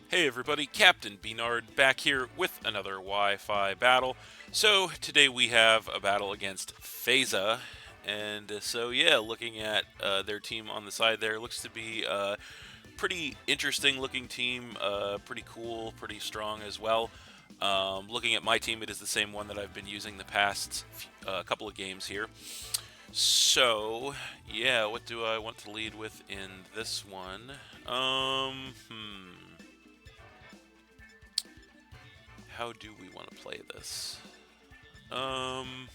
Hey everybody, Captain B-Nard back here with another Wi-Fi battle. So today we have a battle against Faza, and so yeah, looking at their team on the side there, looks to be a pretty interesting looking team, pretty cool, pretty strong as well. Looking at my team, it is the same one that I've been using the past couple of games here. So yeah, what do I want to lead with in this one? How do we want to play this? Um,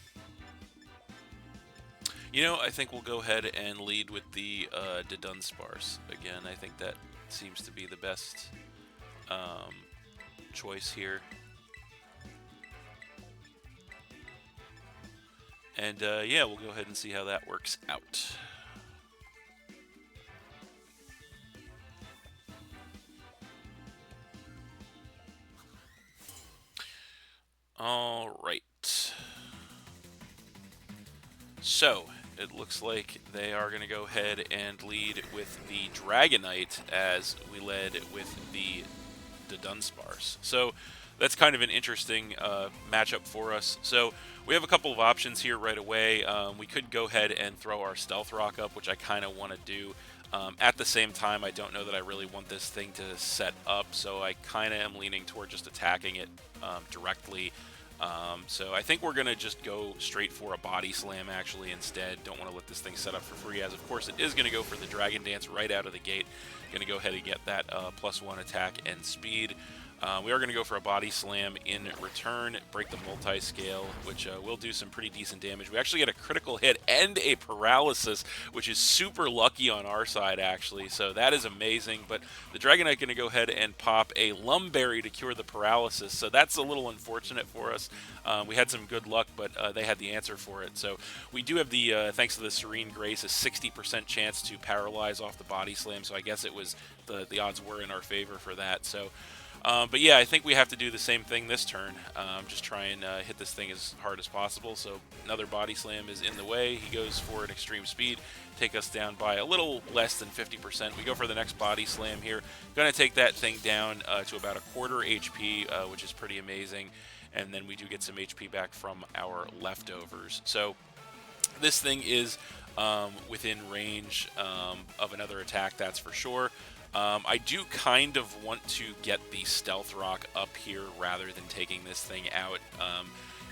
I think we'll go ahead and lead with the Dunsparce. Again, I think that seems to be the best um, choice here. And yeah, we'll go ahead and see how that works out. All right. So, it looks like they are going to go ahead and lead with the Dragonite as we led with the Dunsparce. So, that's kind of an interesting matchup for us. So, we have a couple of options here right away. We could go ahead and throw our Stealth Rock up, which I kind of want to do. At the same time, I don't know that I really want this thing to set up, so I kind of am leaning toward just attacking it directly. So I think we're going to just go straight for a Body Slam, actually, instead. Don't want to let this thing set up for free, as of course it is going to go for the Dragon Dance right out of the gate. Going to go ahead and get that +1 attack and speed. We are going to go for a Body Slam in return, break the multi-scale, which will do some pretty decent damage. We actually get a critical hit and a paralysis, which is super lucky on our side, actually, so that is amazing. But the Dragonite going to go ahead and pop a Lumberry to cure the paralysis, so that's a little unfortunate for us. We had some good luck, but they had the answer for it. So we do have the, thanks to the Serene Grace, a 60% chance to paralyze off the Body Slam, so I guess it was the odds were in our favor for that. So. But yeah, I think we have to do the same thing this turn. Just try and hit this thing as hard as possible. So another Body Slam is in the way. He goes for an extreme speed, take us down by a little less than 50%. We go for the next Body Slam here. Going to take that thing down to about a quarter HP, which is pretty amazing. And then we do get some HP back from our leftovers. So this thing is within range of another attack, that's for sure. I do kind of want to get the Stealth Rock up here rather than taking this thing out,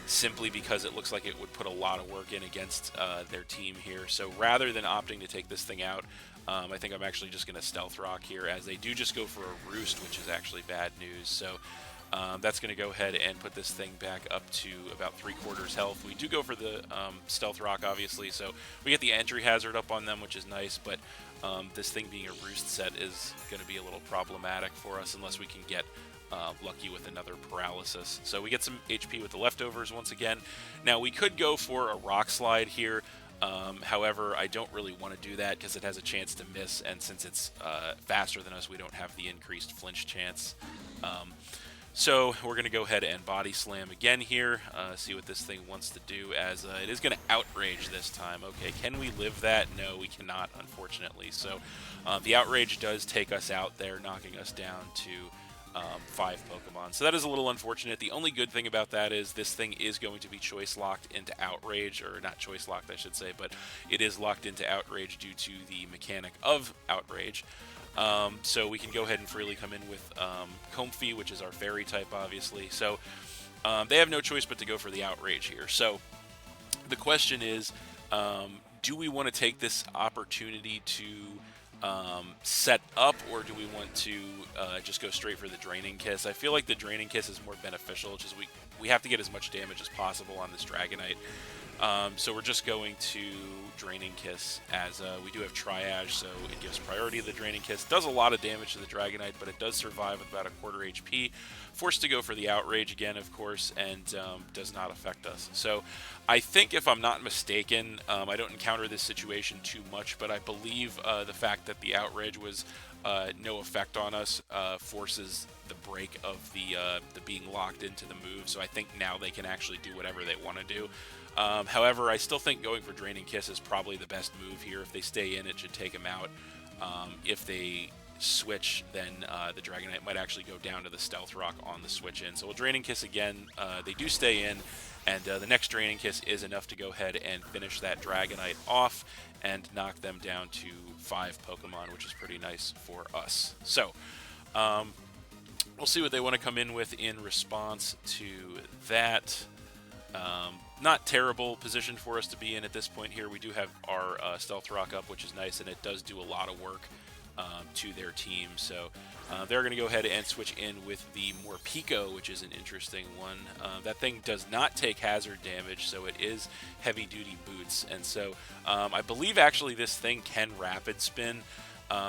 simply because it looks like it would put a lot of work in against their team here. So rather than opting to take this thing out, I think I'm actually just going to Stealth Rock here, as they do just go for a Roost, which is actually bad news. So that's going to go ahead and put this thing back up to about 3/4 health. We do go for the Stealth Rock, obviously, so we get the entry hazard up on them, which is nice, but this thing being a Roost set is going to be a little problematic for us unless we can get lucky with another paralysis. So we get some HP with the leftovers once again. Now, we could go for a Rock Slide here. However, I don't really want to do that because it has a chance to miss, and since it's faster than us, we don't have the increased flinch chance. So we're going to go ahead and Body Slam again here, see what this thing wants to do, as it is going to Outrage this time. Okay, can we live that? No, we cannot, unfortunately. So the Outrage does take us out there, knocking us down to 5 Pokemon. So that is a little unfortunate. The only good thing about that is this thing is going to be choice locked into Outrage, or not choice locked, I should say, but it is locked into Outrage due to the mechanic of Outrage. So we can go ahead and freely come in with Comfey, which is our fairy type, obviously. So they have no choice but to go for the Outrage here. So the question is, do we want to take this opportunity to set up, or do we want to just go straight for the Draining Kiss? I feel like the Draining Kiss is more beneficial, just we have to get as much damage as possible on this Dragonite. So we're just going to Draining Kiss, as we do have Triage, so it gives priority to the Draining Kiss. Does a lot of damage to the Dragonite, but it does survive with about a quarter HP. Forced to go for the Outrage again, of course, and does not affect us. So I think, if I'm not mistaken, I don't encounter this situation too much, but I believe the fact that the Outrage was no effect on us forces the break of the being locked into the move. So I think now they can actually do whatever they want to do. However, I still think going for Draining Kiss is probably the best move here. If they stay in, it should take them out. If they switch, then the Dragonite might actually go down to the Stealth Rock on the switch in. So we'll Draining Kiss again. They do stay in, and the next Draining Kiss is enough to go ahead and finish that Dragonite off and knock them down to 5 Pokemon, which is pretty nice for us. So we'll see what they want to come in with in response to that. Not terrible position for us to be in at this point here. We do have our Stealth Rock up, which is nice, and it does do a lot of work to their team. So they're going to go ahead and switch in with the Morpeko, which is an interesting one. That thing does not take hazard damage, so it is heavy-duty boots. And so I believe actually this thing can Rapid Spin.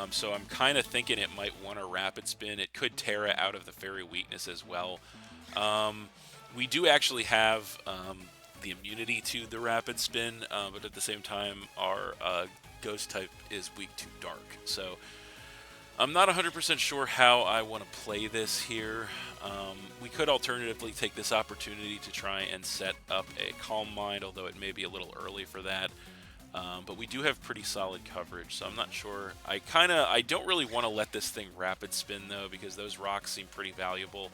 So I'm kind of thinking it might want a Rapid Spin. It could Terra out of the Fairy weakness as well. We do actually have the immunity to the Rapid Spin, but at the same time, our Ghost type is weak to Dark. So I'm not 100% sure how I want to play this here. We could alternatively take this opportunity to try and set up a Calm Mind, although it may be a little early for that. But we do have pretty solid coverage, so I'm not sure. I don't really want to let this thing Rapid Spin, though, because those rocks seem pretty valuable.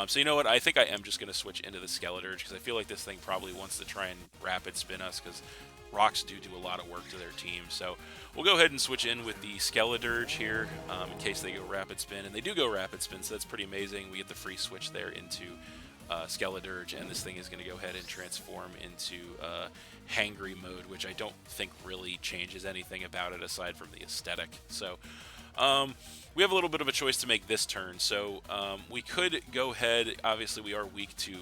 So you know what? I think I am just going to switch into the Skeledirge, because I feel like this thing probably wants to try and Rapid Spin us, because rocks do a lot of work to their team. So we'll go ahead and switch in with the Skeledirge here, in case they go Rapid Spin. And they do go Rapid Spin, so that's pretty amazing. We get the free switch there into Skeledirge, and this thing is going to go ahead and transform into Hangry mode, which I don't think really changes anything about it aside from the aesthetic. So we have a little bit of a choice to make this turn. So we could go ahead, obviously we are weak to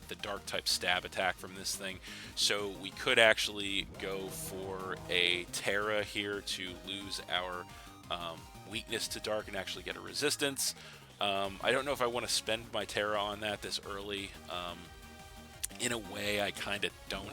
the Dark type stab attack from this thing, so we could actually go for a Terra here to lose our weakness to Dark and actually get a resistance. I don't know if I want to spend my Terra on that this early. In a way, I kind of don't.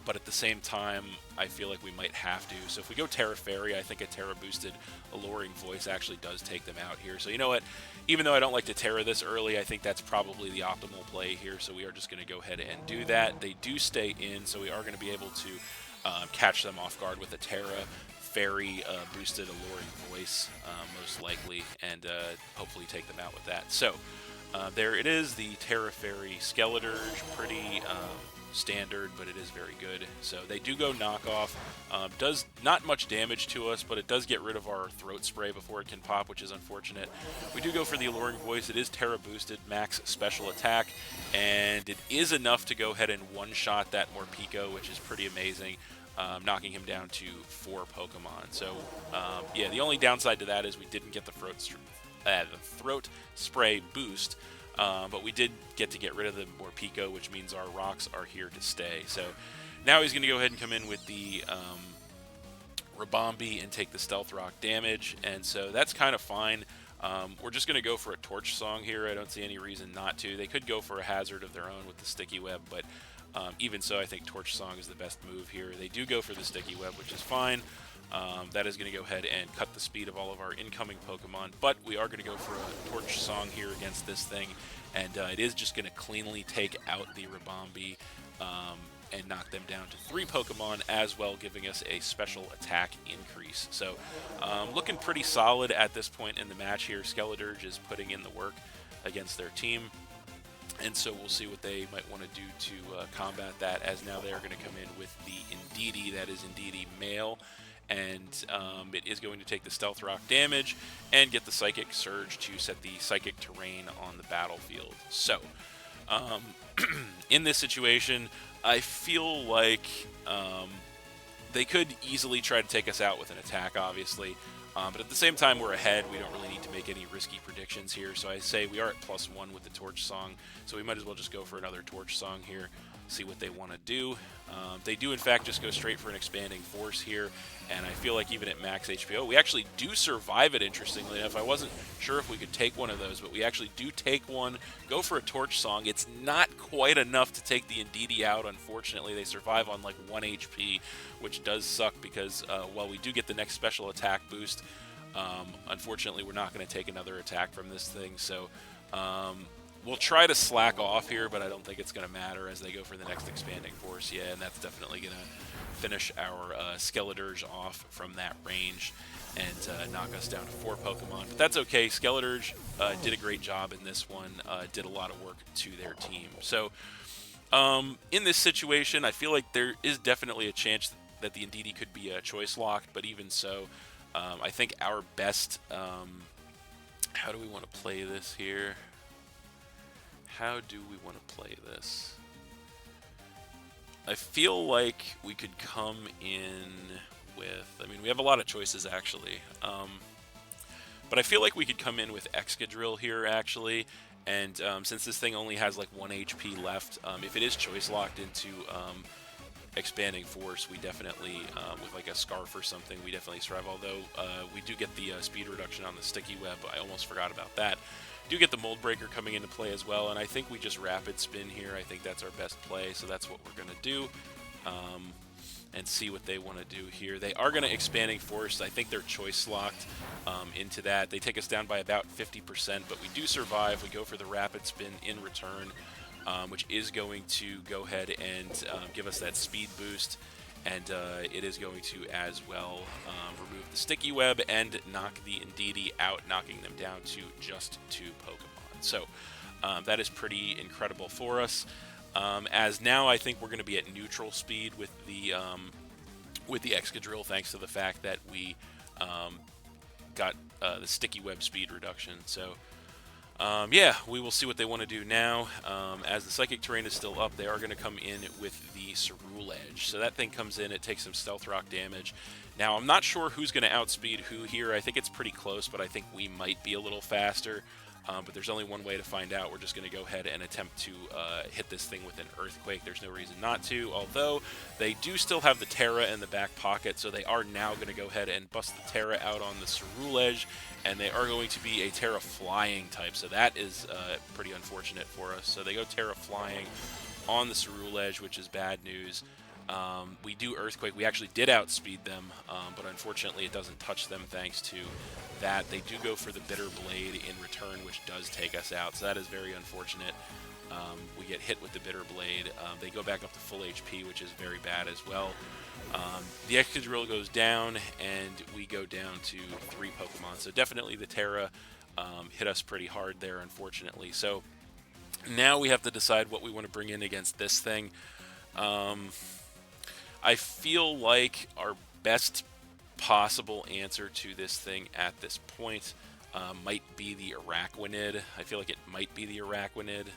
But at the same time, I feel like we might have to. So if we go Terra Fairy, I think a Terra boosted Alluring Voice actually does take them out here. So you know what? Even though I don't like to Terra this early, I think that's probably the optimal play here. So we are just going to go ahead and do that. They do stay in, so we are going to be able to catch them off guard with a Terra Fairy boosted Alluring Voice, most likely, and hopefully take them out with that. So there it is, the Terra Fairy Skeledirge. Pretty standard, but it is very good. So they do go knockoff. Does not much damage to us, but it does get rid of our Throat Spray before it can pop, which is unfortunate. We do go for the Alluring Voice. It is Terra boosted, max special attack, and it is enough to go ahead and one-shot that Morpeko, which is pretty amazing, knocking him down to 4 Pokemon. So yeah, the only downside to that is we didn't get the Throat Spray boost. But we did get rid of the Morpeko, which means our rocks are here to stay. So now he's going to go ahead and come in with the Rabombi and take the Stealth Rock damage, and so that's kind of fine. We're just going to go for a Torch Song here. I don't see any reason not to. They could go for a Hazard of their own with the Sticky Web, but even so, I think Torch Song is the best move here. They do go for the Sticky Web, which is fine. That is going to go ahead and cut the speed of all of our incoming Pokemon, but we are going to go for a Torch Song here against this thing, and it is just going to cleanly take out the Rabombi and knock them down to 3 Pokemon, as well giving us a special attack increase. So looking pretty solid at this point in the match here. Skeledirge is putting in the work against their team, and so we'll see what they might want to do to combat that, as now they are going to come in with the Indeedee. That is Indeedee male, and it is going to take the Stealth Rock damage and get the Psychic Surge to set the Psychic Terrain on the battlefield. So in this situation, I feel like they could easily try to take us out with an attack, obviously, but at the same time we're ahead. We don't really need to make any risky predictions here, so I say we are at +1 with the Torch Song, so we might as well just go for another Torch Song here, see what they want to do. They do in fact just go straight for an Expanding Force here, and I feel like even at max HPO, we actually do survive it, interestingly enough. I wasn't sure if we could take one of those, but we actually do take one, go for a Torch Song. It's not quite enough to take the Indeedee out, unfortunately. They survive on like 1 HP, which does suck because while we do get the next special attack boost, unfortunately we're not going to take another attack from this thing, so we'll try to slack off here, but I don't think it's going to matter as they go for the next expanding force. Yeah, and that's definitely going to finish our Skeleturge off from that range and knock us down to 4 Pokemon. But that's okay. Skeleturge did a great job in this one, did a lot of work to their team. So in this situation, I feel like there is definitely a chance that the Indeedee could be choice locked, but even so, I think our best... how do we want to play this here? How do we want to play this? I feel like we could come in with... I mean, we have a lot of choices, actually. But I feel like we could come in with Excadrill here, actually. And since this thing only has like 1 HP left, if it is choice locked into expanding force, we definitely, with like a Scarf or something, we definitely survive. Although we do get the speed reduction on the Sticky Web. I almost forgot about that. Do get the Mold Breaker coming into play as well, and I think we just Rapid Spin here. I think that's our best play, so that's what we're going to do. And see what they want to do here. They are going to Expanding Force. I think they're choice locked into that. They take us down by about 50%, but we do survive. We go for the Rapid Spin in return, which is going to go ahead and give us that speed boost. And it is going to as well remove the Sticky Web and knock the Indeedee out, knocking them down to just 2 Pokemon. So that is pretty incredible for us. As now I think we're going to be at neutral speed with the Excadrill, thanks to the fact that we got the Sticky Web speed reduction. So yeah, we will see what they want to do now. As the Psychic Terrain is still up, they are going to come in with the Ceruledge. So that thing comes in, it takes some Stealth Rock damage. Now, I'm not sure who's going to outspeed who here. I think it's pretty close, but I think we might be a little faster. But there's only one way to find out. We're just going to go ahead and attempt to hit this thing with an Earthquake. There's no reason not to, although they do still have the Terra in the back pocket, so they are now going to go ahead and bust the Terra out on the Ceruledge, and they are going to be a Terra Flying type, so that is pretty unfortunate for us. So they go Terra Flying on the Ceruledge, which is bad news. We do Earthquake. We actually did outspeed them, but unfortunately it doesn't touch them thanks to that. They do go for the Bitter Blade in return, which does take us out, so that is very unfortunate. We get hit with the Bitter Blade. They go back up to full HP, which is very bad as well. The Excadrill goes down, and we go down to 3 Pokemon. So definitely the Terra hit us pretty hard there, unfortunately. So now we have to decide what we want to bring in against this thing. I feel like our best possible answer to this thing at this point might be the Araquanid. I feel like it might be the Araquanid.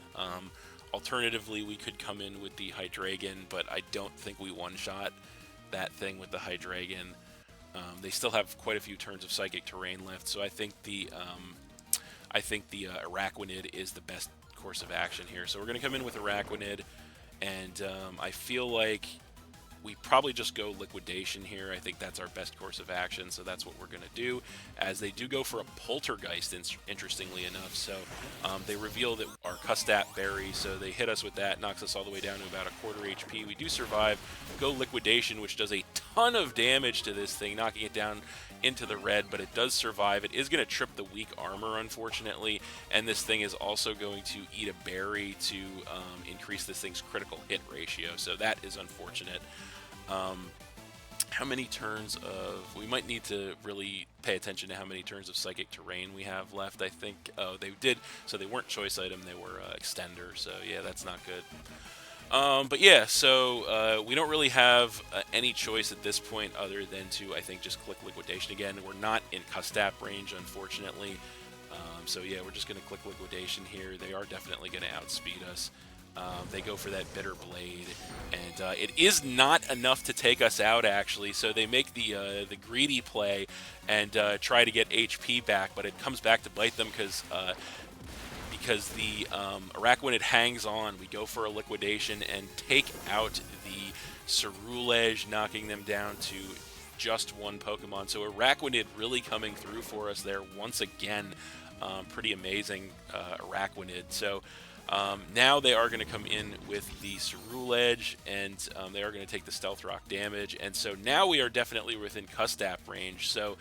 Alternatively, we could come in with the Hydreigon, but I don't think we one-shot that thing with the Hydreigon. They still have quite a few turns of Psychic Terrain left, so I think the Araquanid is the best course of action here. So we're going to come in with Araquanid, and I feel like we probably just go Liquidation here. I think that's our best course of action, so that's what we're going to do, as they do go for a Poltergeist, interestingly enough. So they reveal that our Custat Berry, so they hit us with that, knocks us all the way down to about a quarter HP. We do survive, go Liquidation, which does a ton of damage to this thing, knocking it down into the red, but it does survive. It is going to trip the weak armor, unfortunately, and this thing is also going to eat a berry to increase this thing's critical hit ratio, so that is unfortunate. How many turns of... We might need to really pay attention to how many turns of Psychic Terrain we have left, I think. Oh, they did. So they weren't Choice Item, they were Extender, so yeah, that's not good. But yeah, so we don't really have any choice at this point other than to, I think, just click Liquidation again. We're not in Custap range, unfortunately. So yeah, we're just going to click Liquidation here. They are definitely going to outspeed us. They go for that Bitter Blade, and it is not enough to take us out, actually. So they make the greedy play and try to get HP back, but it comes back to bite them because the Araquanid hangs on. We go for a Liquidation and take out the Ceruledge, knocking them down to just 1 Pokemon. So Araquanid really coming through for us there once again. Pretty amazing Araquanid. So now they are going to come in with the Ceruledge, and they are going to take the Stealth Rock damage. And so now we are definitely within Custap range. So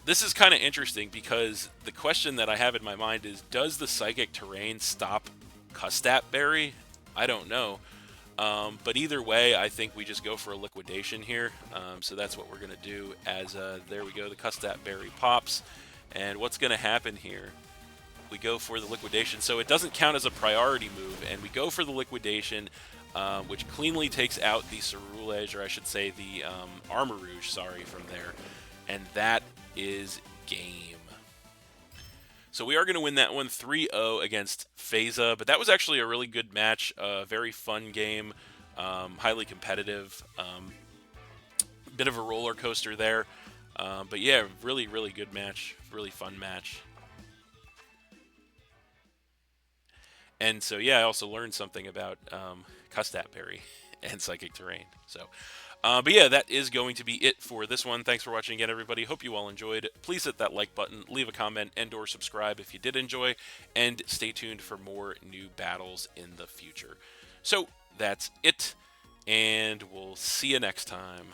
this is kind of interesting because the question that I have in my mind is, does the Psychic Terrain stop Custat Berry? I don't know. But either way, I think we just go for a liquidation here. So that's what we're going to do as, there we go, the Custat Berry pops. And what's going to happen here? We go for the liquidation. So it doesn't count as a priority move, and we go for the liquidation, which cleanly takes out the Cerulege, or I should say the Armarouge, sorry, from there. And that is game. So we are going to win that one 3-0 against Faza, but that was actually a really good match, a very fun game, highly competitive, bit of a roller coaster there. But yeah, really, really good match, really fun match. And so yeah, I also learned something about Custat Berry and Psychic Terrain. So, but yeah, that is going to be it for this one. Thanks for watching again, everybody. Hope you all enjoyed. Please hit that like button, leave a comment, and/or subscribe if you did enjoy, and stay tuned for more new battles in the future. So that's it, and we'll see you next time.